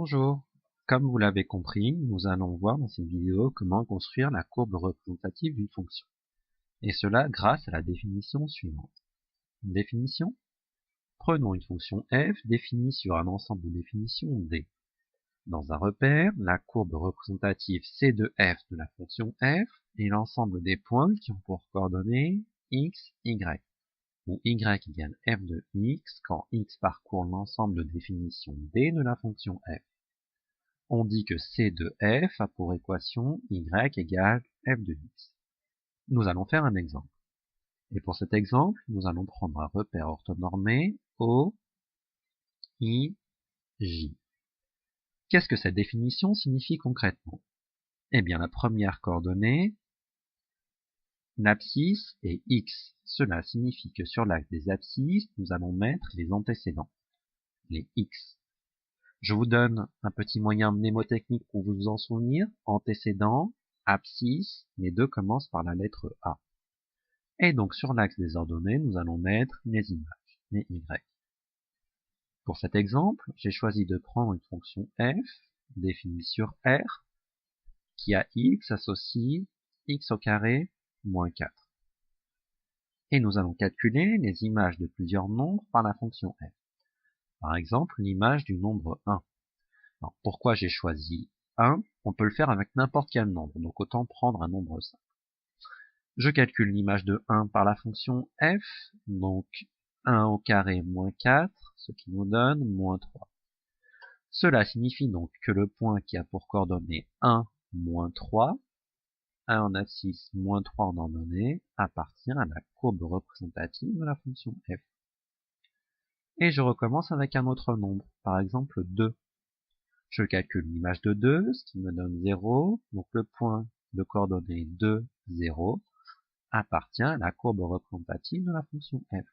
Bonjour, comme vous l'avez compris, nous allons voir dans cette vidéo comment construire la courbe représentative d'une fonction. Et cela grâce à la définition suivante. Définition. Prenons une fonction f définie sur un ensemble de définitions D. Dans un repère, la courbe représentative c de f de la fonction f est l'ensemble des points qui ont pour coordonnées x, y, où y égale f de x quand x parcourt l'ensemble de définitions D de la fonction f. On dit que c de f a pour équation y égale f de x. Nous allons faire un exemple. Et pour cet exemple, nous allons prendre un repère orthonormé O, I, J. Qu'est-ce que cette définition signifie concrètement? Eh bien, la première coordonnée, l'abscisse est x. Cela signifie que sur l'axe des abscisses, nous allons mettre les antécédents, les x. Je vous donne un petit moyen mnémotechnique pour vous en souvenir. Antécédent, abscisse, les deux commencent par la lettre A. Et donc sur l'axe des ordonnées, nous allons mettre les images, les y. Pour cet exemple, j'ai choisi de prendre une fonction f, définie sur R, qui a x associe x au carré moins 4. Et nous allons calculer les images de plusieurs nombres par la fonction f. Par exemple, l'image du nombre 1. Alors, pourquoi j'ai choisi 1? On peut le faire avec n'importe quel nombre, donc autant prendre un nombre simple. Je calcule l'image de 1 par la fonction f, donc 1 au carré moins 4, ce qui nous donne moins 3. Cela signifie donc que le point qui a pour coordonnées 1, moins 3, 1 en abscisse, moins 3 en ordonnée, appartient à la courbe représentative de la fonction f. Et je recommence avec un autre nombre, par exemple 2. Je calcule l'image de 2, ce qui me donne 0, donc le point de coordonnées 2, 0, appartient à la courbe représentative de la fonction f.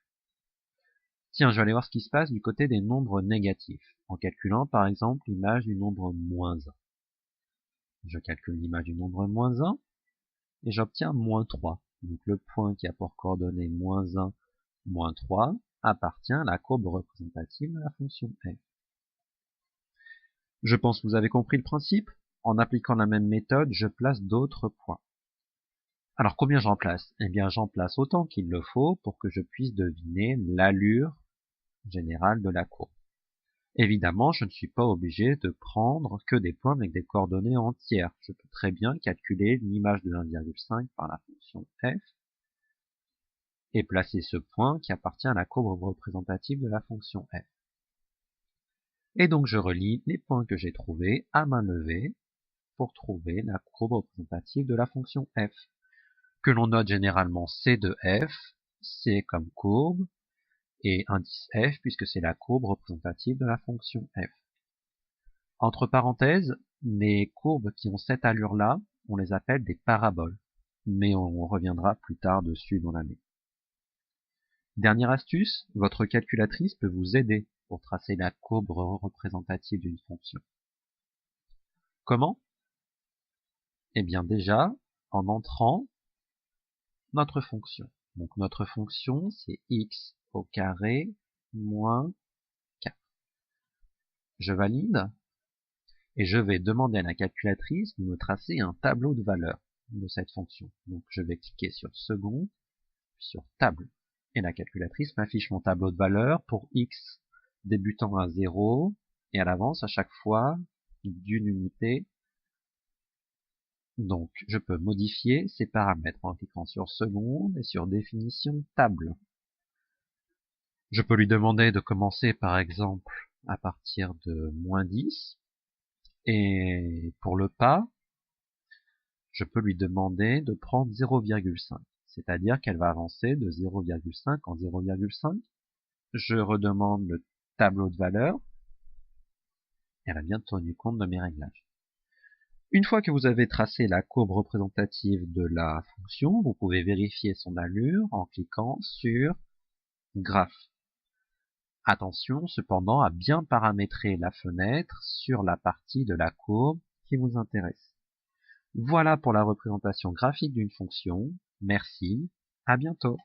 Tiens, je vais aller voir ce qui se passe du côté des nombres négatifs, en calculant par exemple l'image du nombre moins 1. Je calcule l'image du nombre moins 1, et j'obtiens moins 3. Donc le point qui a pour coordonnées moins 1, moins 3, appartient à la courbe représentative de la fonction f. Je pense que vous avez compris le principe. En appliquant la même méthode, je place d'autres points. Alors combien j'en place? Eh bien j'en place autant qu'il le faut pour que je puisse deviner l'allure générale de la courbe. Évidemment, je ne suis pas obligé de prendre que des points avec des coordonnées entières. Je peux très bien calculer l'image de 1,5 par la fonction f et placer ce point qui appartient à la courbe représentative de la fonction f. Et donc je relie les points que j'ai trouvés à main levée pour trouver la courbe représentative de la fonction f, que l'on note généralement c de f, c comme courbe, et indice f puisque c'est la courbe représentative de la fonction f. Entre parenthèses, les courbes qui ont cette allure-là, on les appelle des paraboles, mais on reviendra plus tard dessus dans l'année. Dernière astuce, votre calculatrice peut vous aider pour tracer la courbe représentative d'une fonction. Comment? Eh bien déjà, en entrant notre fonction. Donc notre fonction, c'est x au carré moins 4. Je valide et je vais demander à la calculatrice de me tracer un tableau de valeurs de cette fonction. Donc je vais cliquer sur second, puis sur table. Et la calculatrice m'affiche mon tableau de valeurs pour x débutant à 0 et elle avance à chaque fois d'une unité. Donc, je peux modifier ces paramètres en cliquant sur seconde et sur définition table. Je peux lui demander de commencer par exemple à partir de moins 10. Et pour le pas, je peux lui demander de prendre 0,5. C'est-à-dire qu'elle va avancer de 0,5 en 0,5. Je redemande le tableau de valeurs. Elle a bien tenu compte de mes réglages. Une fois que vous avez tracé la courbe représentative de la fonction, vous pouvez vérifier son allure en cliquant sur Graphe. Attention cependant à bien paramétrer la fenêtre sur la partie de la courbe qui vous intéresse. Voilà pour la représentation graphique d'une fonction. Merci, à bientôt.